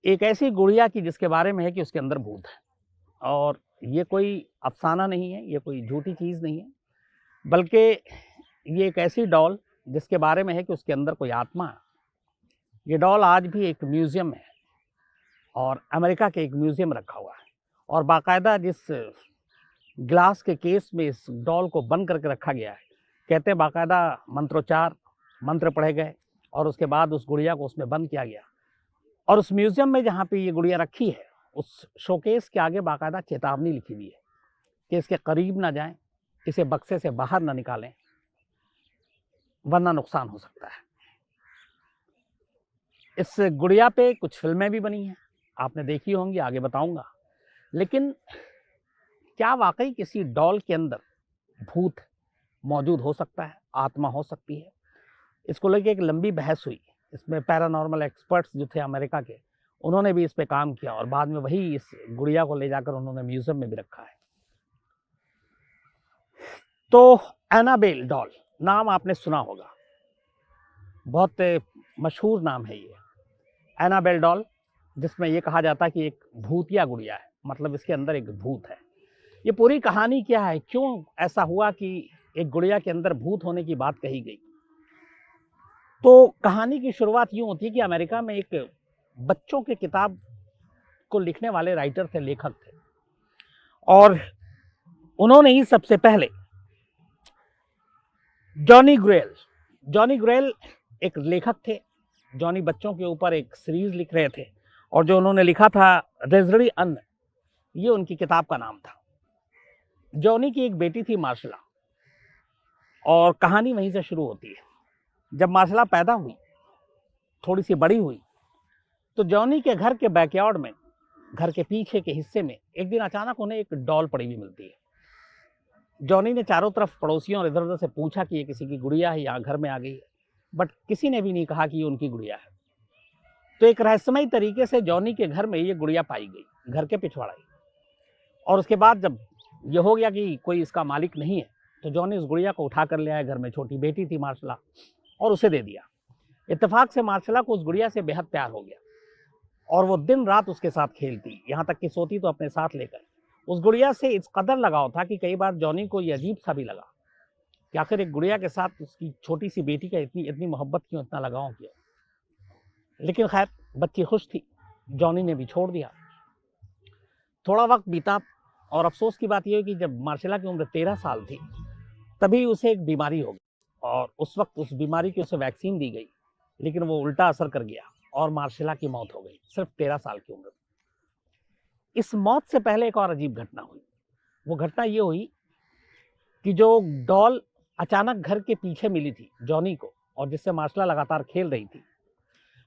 एक ऐसी गुड़िया की जिसके बारे में है कि उसके अंदर भूत है, और ये कोई अफ़साना नहीं है, ये कोई झूठी चीज़ नहीं है, बल्कि ये एक ऐसी डॉल जिसके बारे में है कि उसके अंदर कोई आत्मा है। ये डॉल आज भी एक म्यूज़ियम में है, और अमेरिका के एक म्यूज़ियम रखा हुआ है, और बाकायदा जिस ग्लास के केस में इस डॉल को बंद करके रखा गया है, कहते हैं बाकायदा मंत्रोच्चार, मंत्र पढ़े गए और उसके बाद उस गुड़िया को उसमें बंद किया गया। और उस म्यूज़ियम में जहाँ पे ये गुड़िया रखी है, उस शोकेस के आगे बाकायदा चेतावनी लिखी हुई है कि इसके करीब ना जाएं, इसे बक्से से बाहर ना निकालें, वरना नुकसान हो सकता है। इस गुड़िया पे कुछ फिल्में भी बनी हैं, आपने देखी होंगी, आगे बताऊंगा। लेकिन क्या वाकई किसी डॉल के अंदर भूत मौजूद हो सकता है, आत्मा हो सकती है? इसको लेके एक लंबी बहस हुई। इसमें पैरानॉर्मल एक्सपर्ट्स जो थे अमेरिका के, उन्होंने भी इस पे काम किया, और बाद में वही इस गुड़िया को ले जाकर उन्होंने म्यूजियम में भी रखा है। तो एनाबेल डॉल नाम आपने सुना होगा, बहुत मशहूर नाम है ये, एनाबेल डॉल, जिसमें ये कहा जाता है कि एक भूतिया गुड़िया है, मतलब इसके अंदर एक भूत है। ये पूरी कहानी क्या है, क्यों ऐसा हुआ कि एक गुड़िया के अंदर भूत होने की बात कही गई? तो कहानी की शुरुआत यूं होती है कि अमेरिका में एक बच्चों के किताब को लिखने वाले राइटर थे, लेखक थे, और उन्होंने ही सबसे पहले जॉनी ग्रेल एक लेखक थे। जॉनी बच्चों के ऊपर एक सीरीज लिख रहे थे, और जो उन्होंने लिखा था रेजरी अन्न, ये उनकी किताब का नाम था। जॉनी की एक बेटी थी मार्शला, और कहानी वहीं से शुरू होती है। जब मार्शला पैदा हुई, थोड़ी सी बड़ी हुई, तो जॉनी के घर के बैकयार्ड में, घर के पीछे के हिस्से में, एक दिन अचानक उन्हें एक डॉल पड़ी हुई मिलती है। जॉनी ने चारों तरफ पड़ोसियों और इधर उधर से पूछा कि ये किसी की गुड़िया है, यहाँ घर में आ गई है, बट किसी ने भी नहीं कहा कि ये उनकी गुड़िया है। तो एक रहस्यमयी तरीके से जॉनी के घर में ये गुड़िया पाई गई, घर के पिछवाड़े। और उसके बाद जब ये हो गया कि कोई इसका मालिक नहीं है, तो जॉनी उस गुड़िया को उठा कर ले आया, घर में छोटी बेटी थी मार्शला, और उसे दे दिया। इत्तेफाक से मार्शला को उस गुड़िया से बेहद प्यार हो गया, और वो दिन रात उसके साथ खेलती, यहाँ तक कि सोती तो अपने साथ लेकर। उस गुड़िया से इस कदर लगाव था कि कई बार जॉनी को ये अजीब सा भी लगा कि आखिर एक गुड़िया के साथ उसकी छोटी सी बेटी का इतनी मोहब्बत क्यों, इतना लगाव क्यों। लेकिन खैर, बच्ची खुश थी, जॉनी ने भी छोड़ दिया। थोड़ा वक्त बीता, और अफसोस की बात यह है कि जब मार्शला की उम्र 13 साल थी, तभी उसे एक बीमारी हो गई, और उस वक्त उस बीमारी की उसे वैक्सीन दी गई, लेकिन वो उल्टा असर कर गया, और मार्शला की मौत हो गई, सिर्फ 13 साल की उम्र में। इस मौत से पहले एक और अजीब घटना हुई। वो घटना ये हुई कि जो डॉल अचानक घर के पीछे मिली थी जॉनी को, और जिससे मार्शला लगातार खेल रही थी,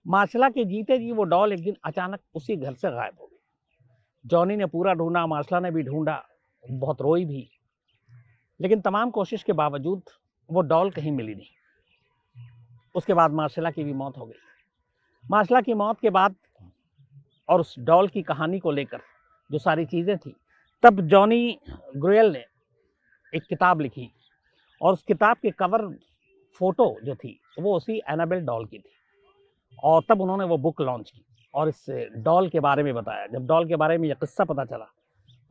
मार्शला के जीते जी वो डॉल एक दिन अचानक उसी घर से गायब हो गई। जॉनी ने पूरा ढूंढा, मार्शला ने भी ढूंढा, बहुत रोई भी, लेकिन तमाम कोशिश के बावजूद वो डॉल कहीं मिली नहीं। उसके बाद मार्शला की भी मौत हो गई। मार्शला की मौत के बाद और उस डॉल की कहानी को लेकर जो सारी चीज़ें थी, तब जॉनी ग्रेल ने एक किताब लिखी, और उस किताब के कवर फोटो जो थी वो उसी एनाबेल डॉल की थी, और तब उन्होंने वो बुक लॉन्च की और इस डॉल के बारे में बताया। जब डॉल के बारे में यह किस्सा पता चला,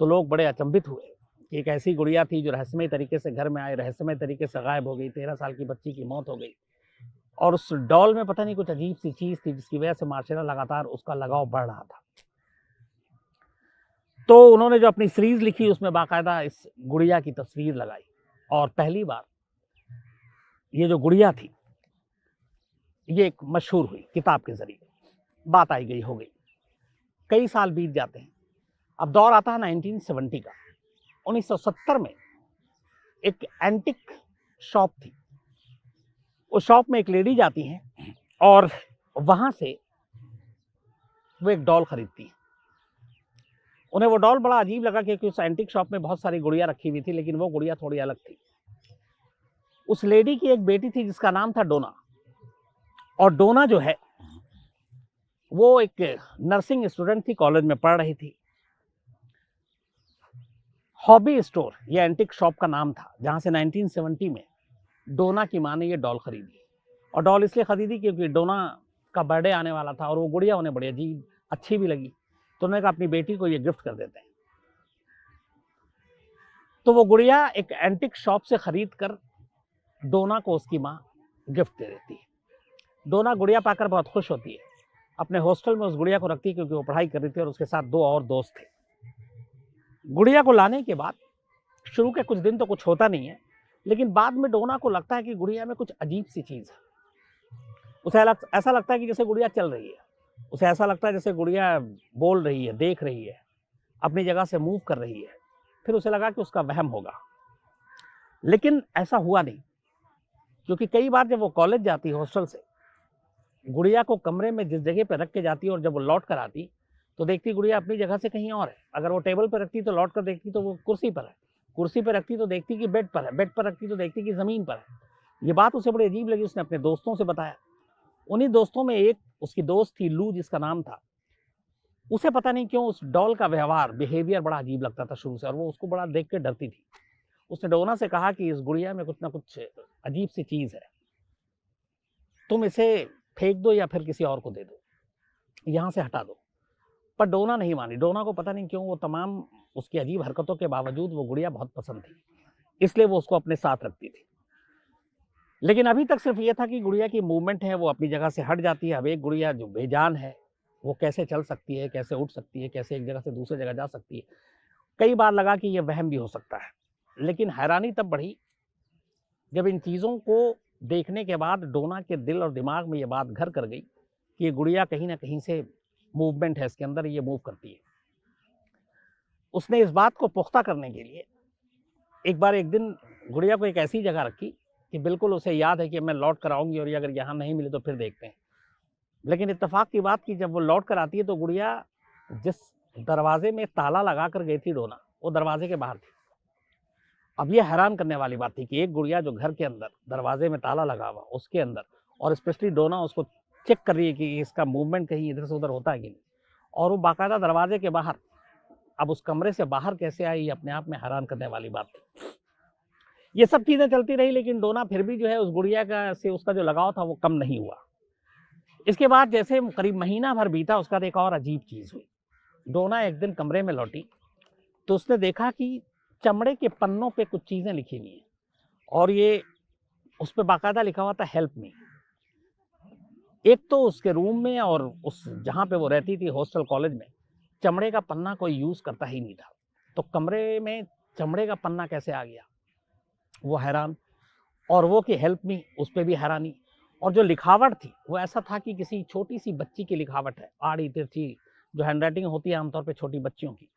तो लोग बड़े अचंभित हुए कि एक ऐसी गुड़िया थी जो रहस्यमय तरीके से घर में आई, रहस्यमय तरीके से गायब हो गई, 13 साल की बच्ची की मौत हो गई, और उस डॉल में पता नहीं कुछ अजीब सी चीज़ थी जिसकी वजह से मार्शला लगातार उसका लगाव बढ़ रहा था। तो उन्होंने जो अपनी सीरीज लिखी, उसमें बाकायदा इस गुड़िया की तस्वीर लगाई, और पहली बार ये जो गुड़िया थी ये एक मशहूर हुई किताब के जरिए, बात आई गई हो गई। कई साल बीत जाते हैं, अब दौर आता है 1970 का। 1970 में एक एंटिक शॉप थी, उस शॉप में एक लेडी जाती हैं, और वहां से वो एक डॉल खरीदती है। उन्हें वो डॉल बड़ा अजीब लगा, क्योंकि उस एंटिक शॉप में बहुत सारी गुड़िया रखी हुई थी, लेकिन वो गुड़िया थोड़ी अलग थी। उस लेडी की एक बेटी थी जिसका नाम था डोना, और डोना जो है वो एक नर्सिंग स्टूडेंट थी, कॉलेज में पढ़ रही थी। हॉबी स्टोर ये एंटिक शॉप का नाम था, जहां से 1970 में डोना की मां ने ये डॉल खरीदी, और डॉल इसलिए खरीदी क्योंकि डोना का बर्थडे आने वाला था, और वो गुड़िया उन्हें बड़ी अजीब अच्छी भी लगी, तो उन्होंने कहा अपनी बेटी को ये गिफ्ट कर देते हैं। तो वो गुड़िया एक एंटिक शॉप से खरीद कर डोना को उसकी माँ गिफ्ट दे देती है। डोना गुड़िया पाकर बहुत खुश होती है, अपने हॉस्टल में उस गुड़िया को रखती है, क्योंकि वो पढ़ाई कर रही थी और उसके साथ 2 और दोस्त थे। गुड़िया को लाने के बाद शुरू के कुछ दिन तो कुछ होता नहीं है, लेकिन बाद में डोना को लगता है कि गुड़िया में कुछ अजीब सी चीज़ है। उसे ऐसा लगता है कि जैसे गुड़िया चल रही है, उसे ऐसा लगता है जैसे गुड़िया बोल रही है, देख रही है, अपनी जगह से मूव कर रही है। फिर उसे लगा कि उसका वहम होगा, लेकिन ऐसा हुआ नहीं, क्योंकि कई बार जब वो कॉलेज जाती हॉस्टल से, गुड़िया को कमरे में जिस जगह पर रख के जाती और जब वो लौट कर आती तो देखती गुड़िया अपनी जगह से कहीं और है। अगर वो टेबल पर रखती तो लौट कर देखती तो वो कुर्सी पर है, कुर्सी पर रखती तो देखती कि बेड पर है, बेड पर रखती तो देखती कि ज़मीन पर है। ये बात उसे बड़ी अजीब लगी, उसने अपने दोस्तों से बताया। उन्हीं दोस्तों में एक उसकी दोस्त थी लू, जिसका नाम था। उसे पता नहीं क्यों उस डॉल का व्यवहार, बिहेवियर बड़ा अजीब लगता था शुरू से, और वो उसको बड़ा देख के डरती थी। उसने डोना से कहा कि इस गुड़िया में कुछ ना कुछ अजीब सी चीज़ है, तुम इसे फेंक दो या फिर किसी और को दे दो, यहाँ से हटा दो। पर डोना नहीं मानी। डोना को पता नहीं क्यों वो तमाम उसकी अजीब हरकतों के बावजूद वो गुड़िया बहुत पसंद थी, इसलिए वो उसको अपने साथ रखती थी। लेकिन अभी तक सिर्फ ये था कि गुड़िया की मूवमेंट है वो अपनी जगह से हट जाती है। अब एक गुड़िया जो बेजान है, वो कैसे चल सकती है, कैसे उठ सकती है, कैसे एक जगह से दूसरी जगह जा सकती है। कई बार लगा कि ये वहम भी हो सकता है, लेकिन हैरानी तब बढ़ी जब इन चीज़ों को देखने के बाद डोना के दिल और दिमाग में ये बात घर कर गई कि ये गुड़िया कहीं ना कहीं से मूवमेंट है इसके अंदर, ये मूव करती है। उसने इस बात को पुख्ता करने के लिए एक दिन गुड़िया को एक ऐसी जगह रखी कि बिल्कुल उसे याद है कि मैं लौट कर आऊँगी और ये अगर यहाँ नहीं मिले तो फिर देखते हैं। लेकिन इत्तेफाक की बात कि जब वो लौट कर आती है तो गुड़िया जिस दरवाजे में ताला लगा कर गई थी डोना, वो दरवाजे के बाहर थी। अब ये हैरान करने वाली बात थी कि एक गुड़िया जो घर के अंदर दरवाजे में ताला लगा हुआ उसके अंदर, और स्पेशली डोना उसको चेक कर रही है कि इसका मूवमेंट कहीं इधर से उधर होता है कि नहीं, और वो बाकायदा दरवाजे के बाहर। अब उस कमरे से बाहर कैसे आई, ये अपने आप में हैरान करने वाली बात थी। ये सब चीज़ें चलती रही, लेकिन डोना फिर भी जो है उस गुड़िया का से उसका जो लगाव था वो कम नहीं हुआ। इसके बाद जैसे करीब महीना भर बीता, उसका एक और अजीब चीज़ हुई। डोना एक दिन कमरे में लौटी तो उसने देखा कि चमड़े के पन्नों पे कुछ चीज़ें लिखी हुई हैं, और ये उस पर बाकायदा लिखा हुआ था हेल्प मी। एक तो उसके रूम में और उस जहाँ पे वो रहती थी हॉस्टल कॉलेज में चमड़े का पन्ना कोई यूज़ करता ही नहीं था, तो कमरे में चमड़े का पन्ना कैसे आ गया, वो हैरान। और वो कि हेल्प मी, उस पर भी हैरानी। और जो लिखावट थी वो ऐसा था कि किसी छोटी सी बच्ची की लिखावट है, आड़ी तिरछी जो हैंडराइटिंग होती है आमतौर पे छोटी बच्चियों की।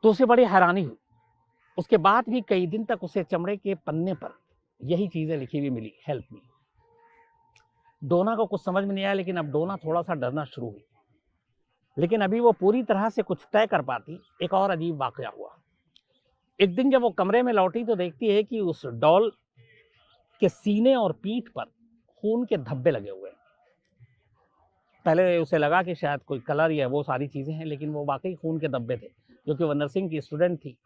तो उसे बड़ी हैरानी हुई। उसके बाद भी कई दिन तक उसे चमड़े के पन्ने पर यही चीज़ें लिखी हुई मिली, हेल्प मी। डोना को कुछ समझ में नहीं आया, लेकिन अब डोना थोड़ा सा डरना शुरू हुई। लेकिन अभी वो पूरी तरह से कुछ तय कर पाती, एक और अजीब वाकया हुआ। एक दिन जब वो कमरे में लौटी तो देखती है कि उस डॉल के सीने और पीठ पर खून के धब्बे लगे हुए हैं। पहले उसे लगा कि शायद कोई कलर या वो सारी चीज़ें हैं, लेकिन वो वाकई खून के धब्बे थे, क्योंकि वो नर्सिंग की स्टूडेंट थी,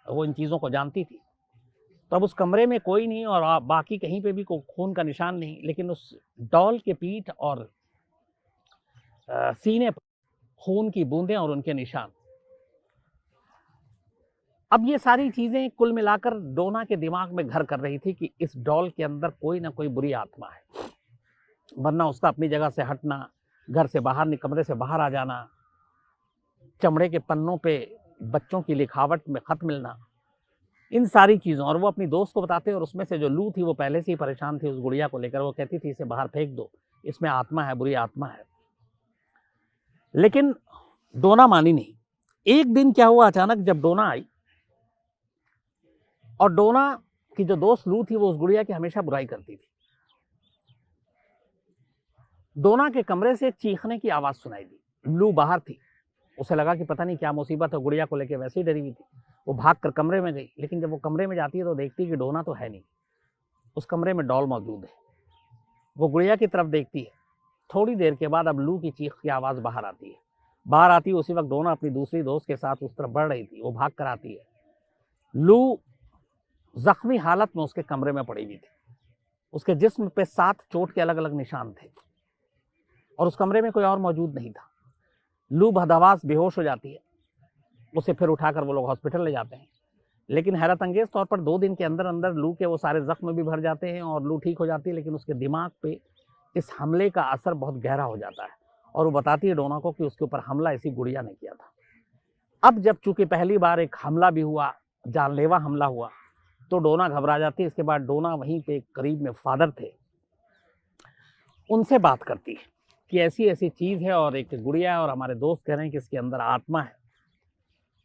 वो इन चीज़ों को जानती थी। तो अब उस कमरे में कोई नहीं और बाकी कहीं पे भी कोई खून का निशान नहीं, लेकिन उस डॉल के पीठ और सीने पर खून की बूंदें और उनके निशान। अब ये सारी चीज़ें कुल मिलाकर डोना के दिमाग में घर कर रही थी कि इस डॉल के अंदर कोई ना कोई बुरी आत्मा है, वरना उसका अपनी जगह से हटना, घर से बाहर कमरे से बाहर आ जाना, चमड़े के पन्नों पे बच्चों की लिखावट में खत मिलना, इन सारी चीज़ों। और वो अपनी दोस्त को बताते, और उसमें से जो लू थी वो पहले से ही परेशान थी उस गुड़िया को लेकर। वो कहती थी इसे बाहर फेंक दो, इसमें आत्मा है, बुरी आत्मा है। लेकिन डोना मानी नहीं। एक दिन क्या हुआ, अचानक जब डोना आई, और डोना की जो दोस्त लू थी वो उस गुड़िया की हमेशा बुराई करती थी। डोना के कमरे से चीखने की आवाज़ सुनाई दी। लू बाहर थी, उसे लगा कि पता नहीं क्या मुसीबत है, गुड़िया को लेकर वैसे ही डरी हुई थी। वो भाग कर कमरे में गई, लेकिन जब वो कमरे में जाती है तो देखती है कि डोना तो है नहीं, उस कमरे में डॉल मौजूद है। वो गुड़िया की तरफ देखती है। थोड़ी देर के बाद अब लू की चीख की आवाज़ बाहर आती है। बाहर आती है, उसी वक्त डोना अपनी दूसरी दोस्त के साथ उस तरफ बढ़ रही थी। वो भाग कर आती है। लू जख्मी हालत में उसके कमरे में पड़ी हुई थी। उसके जिस्म पे 7 चोट के अलग अलग निशान थे। और उस कमरे में कोई और मौजूद नहीं था। लू बदहवास बेहोश हो जाती है, उसे फिर उठाकर वो लोग हॉस्पिटल ले जाते हैं। लेकिन हैरत अंगेज तौर पर 2 दिन के अंदर अंदर लू के वो सारे जख्म भी भर जाते हैं और लू ठीक हो जाती है, लेकिन उसके दिमाग पे इस हमले का असर बहुत गहरा हो जाता है और वो बताती है डोना को कि उसके ऊपर हमला इसी गुड़िया ने किया था। अब जब चूंकि पहली बार एक हमला भी हुआ, जानलेवा हमला हुआ, तो डोना घबरा जाती है। इसके बाद डोना वहीं पे करीब में फादर थे, उनसे बात करती है कि ऐसी ऐसी चीज़ है और एक गुड़िया है और हमारे दोस्त कह रहे हैं कि इसके अंदर आत्मा है।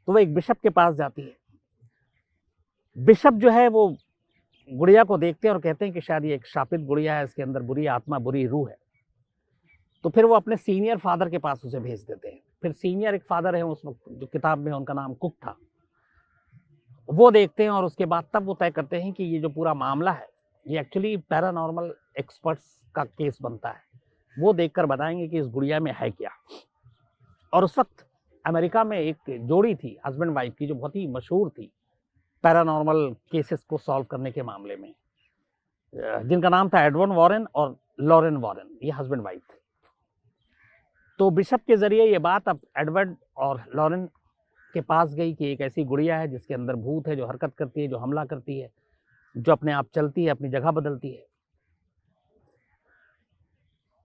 तो वो एक बिशप के पास जाती है। बिशप जो है वो गुड़िया को देखते हैं और कहते हैं कि शायद ये एक शापित गुड़िया है, इसके अंदर बुरी आत्मा, बुरी रूह है। तो फिर वो अपने सीनियर फादर के पास उसे भेज देते हैं। फिर सीनियर एक फादर है उस वक्त जो किताब में, उनका नाम कुक था, वो देखते हैं और उसके बाद तब वो तय करते हैं कि ये जो पूरा मामला है ये एक्चुअली पैरानॉर्मल एक्सपर्ट्स का केस बनता है। वो देखकर बताएंगे कि इस गुड़िया में है क्या। और उस वक्त अमेरिका में एक जोड़ी थी हस्बैंड वाइफ की जो बहुत ही मशहूर थी पैरानॉर्मल केसेस को सॉल्व करने के मामले में, जिनका नाम था एडवर्ड वॉरेन और लॉरेन वॉरेन। ये हस्बैंड वाइफ थे। तो बिशप के जरिए ये बात अब एडवर्ड और लॉरेन के पास गई कि एक ऐसी गुड़िया है जिसके अंदर भूत है, जो हरकत करती है, जो हमला करती है, जो अपने आप चलती है, अपनी जगह बदलती है।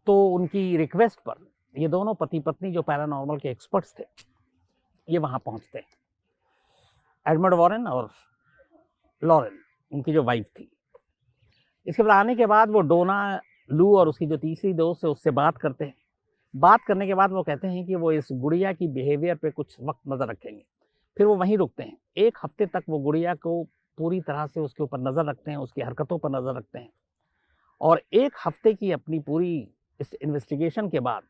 तो उनकी रिक्वेस्ट पर ये दोनों पति पत्नी जो पैरानॉर्मल के एक्सपर्ट्स थे ये वहां पहुंचते हैं। एडवर्ड वॉरेन और लॉरेन, उनकी जो वाइफ थी। इसके बाद आने के बाद वो डोना, लू और उसकी जो तीसरी दोस्त है उससे बात करते हैं। बात करने के बाद वो कहते हैं कि वो इस गुड़िया की बिहेवियर पे कुछ वक्त नज़र रखेंगे। फिर वो वहीं रुकते हैं। 1 हफ्ते तक वो गुड़िया को पूरी तरह से उसके ऊपर नज़र रखते हैं, उसकी हरकतों पर नज़र रखते हैं। और 1 हफ्ते की अपनी पूरी इस इन्वेस्टिगेशन के बाद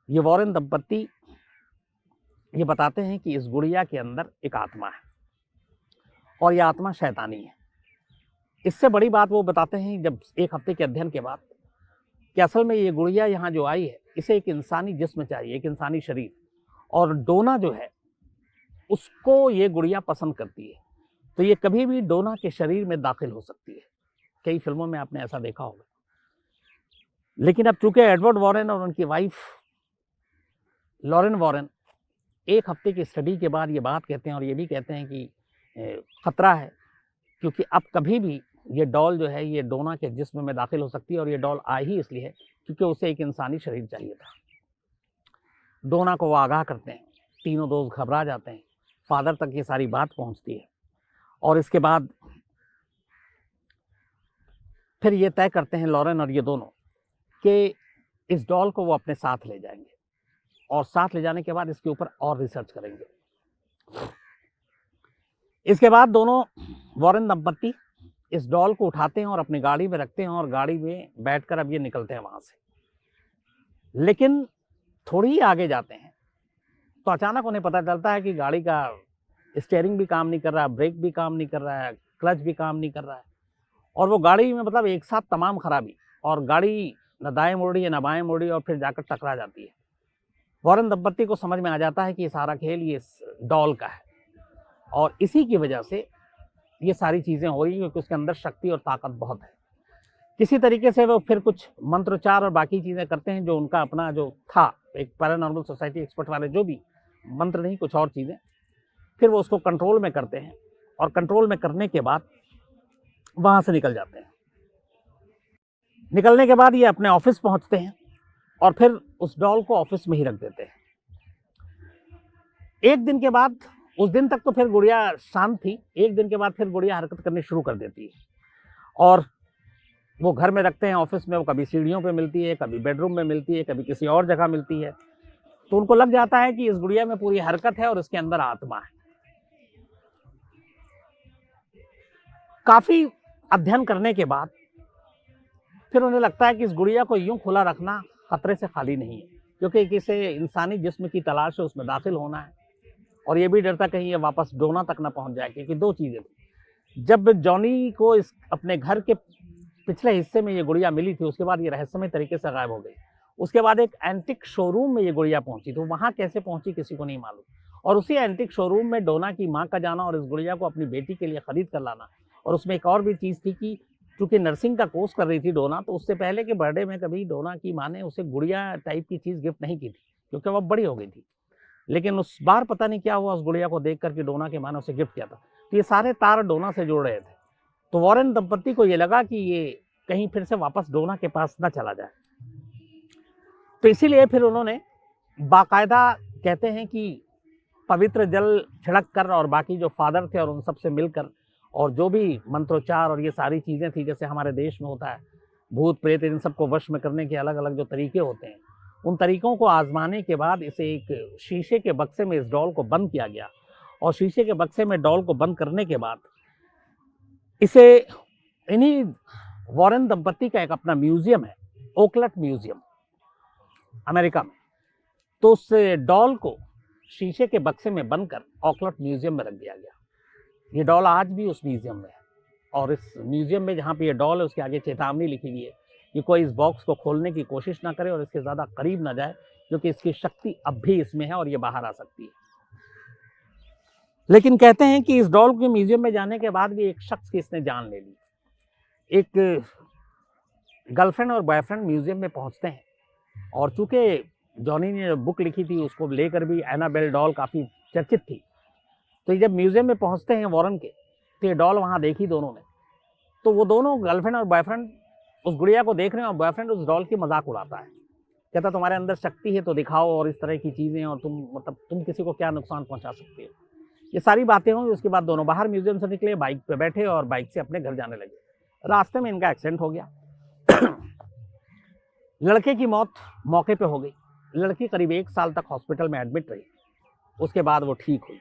ये वॉरेन दंपत्ति ये बताते हैं कि इस गुड़िया के अंदर एक आत्मा है और यह आत्मा शैतानी है। इससे बड़ी बात वो बताते हैं जब 1 हफ्ते के अध्ययन के बाद कि असल में ये गुड़िया यहाँ जो आई है इसे एक इंसानी जिस्म चाहिए, एक इंसानी शरीर, और डोना जो है उसको ये गुड़िया पसंद करती है। तो ये कभी भी डोना के शरीर में दाखिल हो सकती है। कई फिल्मों में आपने ऐसा देखा होगा। लेकिन अब चूंकि एडवर्ड वॉरेन और उनकी वाइफ लॉरेन वॉरेन 1 हफ्ते की स्टडी के बाद ये बात कहते हैं और ये भी कहते हैं कि खतरा है, क्योंकि अब कभी भी ये डॉल जो है ये डोना के जिस्म में दाखिल हो सकती है। और ये डॉल आई ही इसलिए है क्योंकि उसे एक इंसानी शरीर चाहिए था। डोना को वो आगाह करते हैं, तीनों दोस्त घबरा जाते हैं, फादर तक ये सारी बात पहुंचती है। और इसके बाद फिर ये तय करते हैं लॉरेन और ये दोनों कि इस डॉल को वो अपने साथ ले जाएंगे और साथ ले जाने के बाद इसके ऊपर और रिसर्च करेंगे। इसके बाद दोनों वॉरेन दंपत्ति इस डॉल को उठाते हैं और अपनी गाड़ी में रखते हैं और गाड़ी में बैठकर अब ये निकलते हैं वहां से। लेकिन थोड़ी ही आगे जाते हैं तो अचानक उन्हें पता चलता है कि गाड़ी का स्टीयरिंग भी काम नहीं कर रहा है, ब्रेक भी काम नहीं कर रहा है, क्लच भी काम नहीं कर रहा है। और वो गाड़ी में मतलब एक साथ तमाम खराबी, और गाड़ी न दाएं मुड़ रही है न बाएं मुड़ रही है और फिर जाकर टकरा जाती है। वॉरेन दंपत्ति को समझ में आ जाता है कि ये सारा खेल ये डॉल का है और इसी की वजह से ये सारी चीज़ें हो रही हैं, क्योंकि उसके अंदर शक्ति और ताकत बहुत है। किसी तरीके से वो फिर कुछ मंत्रोच्चार और बाकी चीज़ें करते हैं जो उनका अपना जो था, एक पैरानॉर्मल सोसाइटी एक्सपर्ट वाले जो भी मंत्र नहीं कुछ और चीज़ें, फिर वो उसको कंट्रोल में करते हैं और कंट्रोल में करने के बाद वहाँ से निकल जाते हैं। निकलने के बाद ये अपने ऑफिस पहुँचते हैं और फिर उस डॉल को ऑफिस में ही रख देते हैं। 1 दिन के बाद, उस दिन तक तो फिर गुड़िया शांत थी, 1 दिन के बाद फिर गुड़िया हरकत करनी शुरू कर देती है और वो घर में रखते हैं, ऑफिस में। वो कभी सीढ़ियों पे मिलती है, कभी बेडरूम में मिलती है, कभी किसी और जगह मिलती है। तो उनको लग जाता है कि इस गुड़िया में पूरी हरकत है और इसके अंदर आत्मा है। काफी अध्ययन करने के बाद फिर उन्हें लगता है कि इस गुड़िया को यूं खुला रखना खतरे से खाली नहीं है, क्योंकि किसी इंसानी जिस्म की तलाश है, उसमें दाखिल होना है और ये भी डरता कहीं ये वापस डोना तक ना पहुंच जाए। क्योंकि 2 चीजें थी, जब जॉनी को इस अपने घर के पिछले हिस्से में ये गुड़िया मिली थी, उसके बाद ये रहस्यमय तरीके से गायब हो गई। उसके बाद एक एंटिक शोरूम में ये गुड़िया पहुंची, तो वहां कैसे पहुंची किसी को नहीं मालूम। और उसी एंटिक शोरूम में डोना की माँ का जाना और इस गुड़िया को अपनी बेटी के लिए खरीद कर लाना। और उसमें एक और भी चीज़ थी कि चूंकि नर्सिंग का कोर्स कर रही थी डोना, तो उससे पहले के बर्थडे में कभी डोना की माँ ने उसे गुड़िया टाइप की चीज़ गिफ्ट नहीं की थी, क्योंकि वह बड़ी हो गई थी। लेकिन उस बार पता नहीं क्या हुआ, उस गुड़िया को देख करके डोना के माँ ने उसे गिफ्ट किया था। तो ये सारे तार डोना से जुड़ रहे थे। तो वॉरेन दंपत्ति को ये लगा कि ये कहीं फिर से वापस डोना के पास न चला जाए, तो इसीलिए फिर उन्होंने बाकायदा, कहते हैं कि पवित्र जल छिड़क कर और बाकी जो फादर थे और उन सब से मिलकर, और जो भी मंत्रोच्चार और ये सारी चीज़ें थी, जैसे हमारे देश में होता है भूत प्रेत इन सबको वश में करने के अलग अलग जो तरीके होते हैं, उन तरीकों को आजमाने के बाद इसे एक शीशे के बक्से में इस डॉल को बंद किया गया। और शीशे के बक्से में डॉल को बंद करने के बाद इसे, इन्हीं वॉरेन दंपत्ति का एक अपना म्यूजियम है, ओकलट म्यूजियम, अमेरिका में। तो उस डॉल को शीशे के बक्से में बंद कर ओकलट म्यूजियम में रख दिया गया। ये डॉल आज भी उस म्यूजियम में है, और इस म्यूजियम में जहाँ पे ये डॉल है उसके आगे चेतावनी लिखी हुई है कि कोई इस बॉक्स को खोलने की कोशिश ना करे और इसके ज़्यादा करीब ना जाए, क्योंकि इसकी शक्ति अब भी इसमें है और ये बाहर आ सकती है। लेकिन कहते हैं कि इस डॉल के म्यूजियम में जाने के बाद भी एक शख्स की इसने जान ले ली। एक गर्लफ्रेंड और बॉयफ्रेंड म्यूजियम में पहुंचते हैं, और चूंकि जॉनी ने बुक लिखी थी उसको लेकर भी एनाबेल डॉल काफ़ी चर्चित थी, तो जब म्यूजियम में पहुंचते हैं वॉरेन के, तो ये डॉल वहाँ देखी दोनों ने। तो वो दोनों गर्लफ्रेंड और बॉयफ्रेंड उस गुड़िया को देख रहे हैं, और बॉयफ्रेंड उस डॉल की मजाक उड़ाता है, कहता तुम्हारे अंदर शक्ति है तो दिखाओ, और इस तरह की चीज़ें, और तुम किसी को क्या नुकसान पहुँचा सकते हो। ये सारी बातें होंगी। उसके बाद दोनों बाहर म्यूजियम से निकले, बाइक पे बैठे और बाइक से अपने घर जाने लगे। रास्ते में इनका एक्सीडेंट हो गया। लड़के की मौत मौके पे हो गई। लड़की करीब 1 साल तक हॉस्पिटल में एडमिट रही, उसके बाद वो ठीक हुई।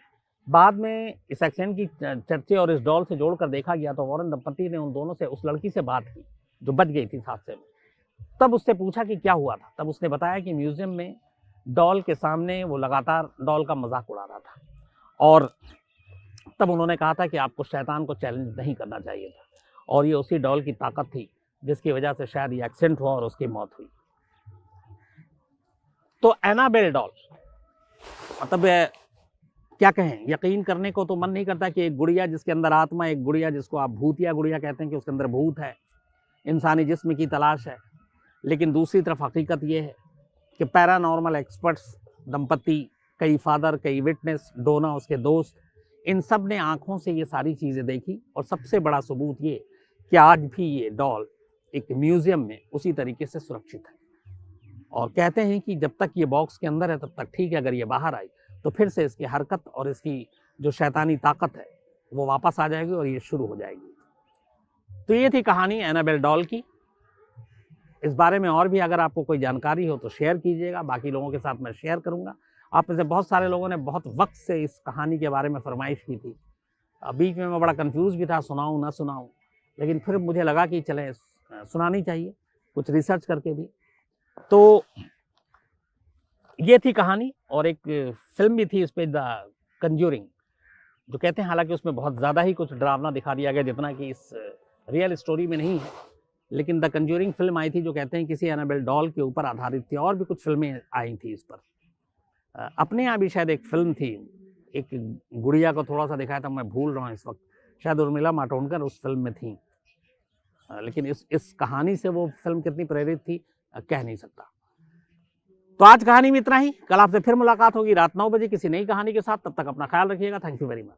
बाद में इस एक्सीडेंट की चर्चे और इस डॉल से जोड़कर देखा गया, तो वॉरेन दंपत्ति ने उन दोनों से, उस लड़की से बात की जो बच गई थी हादसे में। तब उससे पूछा कि क्या हुआ था। तब उसने बताया कि म्यूजियम में डॉल के सामने वो लगातार डॉल का मजाक उड़ा रहा था, और तब उन्होंने कहा था कि आपको शैतान को चैलेंज नहीं करना चाहिए था, और ये उसी डॉल की ताकत थी जिसकी वजह से शायद ये एक्सीडेंट हुआ और उसकी मौत हुई। तो एनाबेल डॉल, मतलब क्या कहें, यकीन करने को तो मन नहीं करता कि एक गुड़िया जिसके अंदर आत्मा, एक गुड़िया जिसको आप भूतिया गुड़िया कहते हैं कि उसके अंदर भूत है, इंसानी जिस्म की तलाश है। लेकिन दूसरी तरफ हकीकत ये है कि पैरानॉर्मल एक्सपर्ट्स दंपत्ति, कई फादर, कई विटनेस, डोना, उसके दोस्त, इन सब ने आंखों से ये सारी चीज़ें देखी। और सबसे बड़ा सबूत ये कि आज भी ये डॉल एक म्यूजियम में उसी तरीके से सुरक्षित है। और कहते हैं कि जब तक ये बॉक्स के अंदर है तब तक ठीक है, अगर ये बाहर आई तो फिर से इसकी हरकत और इसकी जो शैतानी ताकत है वो वापस आ जाएगी और ये शुरू हो जाएगी। तो ये थी कहानी एनाबेल डॉल की। इस बारे में और भी अगर आपको कोई जानकारी हो तो शेयर कीजिएगा, बाकी लोगों के साथ मैं शेयर करूंगा। आप में से बहुत सारे लोगों ने बहुत वक्त से इस कहानी के बारे में फरमाइश की थी। बीच में मैं बड़ा कंफ्यूज भी था, सुनाऊं ना सुनाऊं, लेकिन फिर मुझे लगा कि चले सुनानी चाहिए, कुछ रिसर्च करके भी। तो ये थी कहानी, और एक फिल्म भी थी इस पे, द कंज्यूरिंग, जो कहते हैं, हालांकि उसमें बहुत ज़्यादा ही कुछ डरावना दिखा दिया गया जितना कि इस रियल स्टोरी में नहीं है। लेकिन द कंज्यूरिंग फिल्म आई थी जो कहते हैं किसी एनाबेल डॉल के ऊपर आधारित थी, और भी कुछ फिल्में आई थी इस पर। अपने यहाँ भी शायद एक फिल्म थी, एक गुड़िया को थोड़ा सा दिखाया था, मैं भूल रहा हूँ इस वक्त, शायद उर्मिला मातोंडकर उस फिल्म में थी। लेकिन इस कहानी से वो फिल्म कितनी प्रेरित थी कह नहीं सकता। तो आज कहानी में इतना ही। कल आपसे फिर मुलाकात होगी रात 9 बजे किसी नई कहानी के साथ। तब तक अपना ख्याल रखिएगा। Thank you very much.